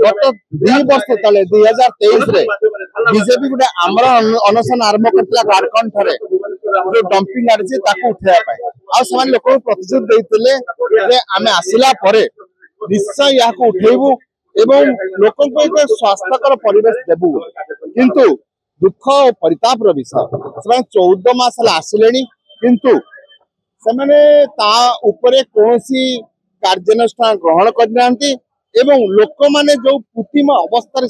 गत 2 वर्ष तले 2023 बीजेपी गोटे आमर अनशन आरंभ करता झारखंड ठारे जो डंपिंग गाड़ी उठाया आ लोक प्रतिश्रुति देते आम आसला निश्चय यहाँ उठेबू एवं लोक एक स्वास्थ्यकर परिवेश देबू किंतु दुख और परिताप विषय से 14 मास आसिले किंतु से कौन कार्यानुष्ठान ग्रहण करना एवं लोक माने जो कृत्रिम अवस्था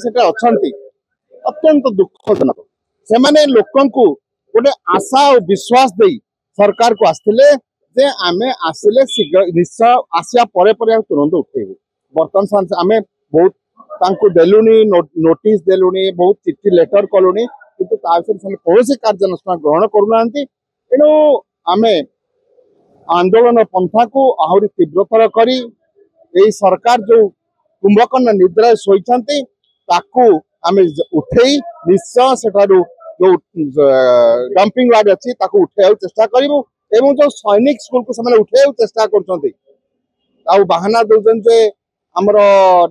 अत्यंत दुखजनक से लोक गोटे आशा और विश्वास दे सरकार को आसते जे आम आसिले शीघ्र निश्चय आसिया तुरंत उठेबू बर्तमान आम बहुत देलुनी नोटिस देलुनी बहुत चिट्ठी लेटर कलुनी किंतु कौन कार्यानुष्ठान ग्रहण करूना तेणु आम आंदोलन पंथा को आहरी तीव्रतर करी यही सरकार जो कुंभकर्ण निद्रा शोचती आम उठे निश्चय से जो डंपिंग यार्ड अच्छी उठे चेष्टा करूँ एवं जो सैनिक स्कूल को उठे चेष्टा कर बाहाना दौरान जे आमर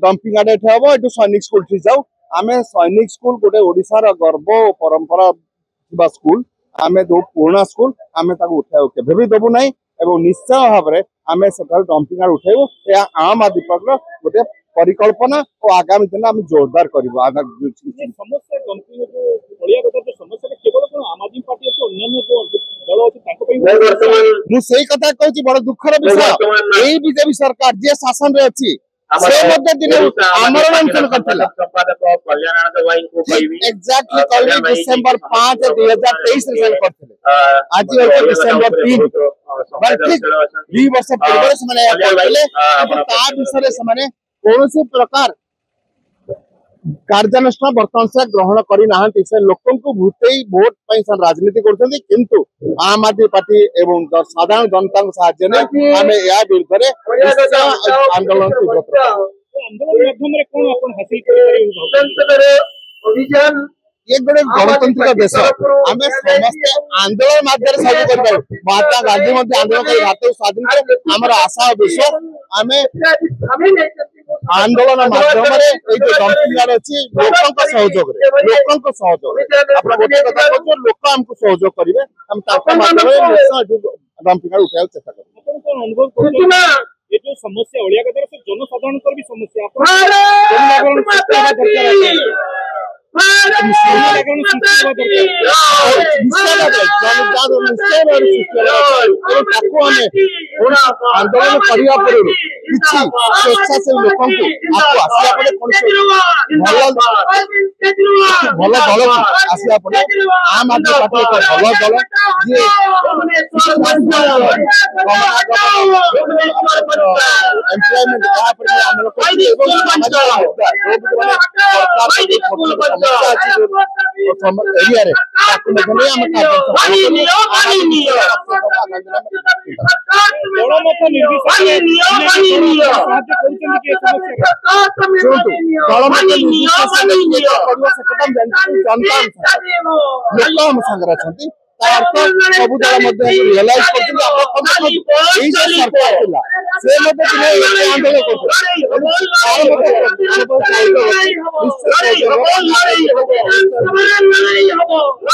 डंपिंग यार्ड ये हम ये सैनिक स्कूल ठीक जाऊ आम सैनिक स्कूल गोटे ओडिशार गर्व और परंपरा स्कूल आम जो पुराना स्कूल आम उठा केवे भी देवु ना एवं निश्चय भाव में आम से डंपिंग यार्ड उठेबू यह आम आदमी पार्टी गोटे परिकल्पना और आगामी दिन आम जोरदार करूँ मुझे कथा कहूँ बड़ दुखर विषय यही बीजेपी सरकार जी शासन रे अच्छी एग्जैक्टली डिसेंबर 5 2023 आज डिसेंबर 3 2 वर्ष पूर्व कौन प्रकार कार्यानुष्ठान बर्तमान से ग्रहण करना से लोक भूते भोट राजनीति किंतु आम आदमी पार्टी एवं साधारण जनता साहाय्य आम या विरुद्ध आंदोलन ये गोटे गणतांत्रिक देश आम समस्त आंदोलन माध्यम सब कर महात्मा गांधी आंदोलन कर भारत स्वाधीन आमर आशा और विश्वास आम आंदोलन माध्यम डंपिंग यार्ड अच्छी लोक सहयोग आप गोटे कथा लोक आमको सहयोग करेंगे डंपिंग यार्ड उठाया चेष्टा कर समस्या ओडिया कथा जनसाधारण भी समस्या आंदोलन करने स्वेच्छासेवी लोक भल दल आसला आम आदमी पार्टी एक भल दल जी सब दल रियलाइज आंदोलन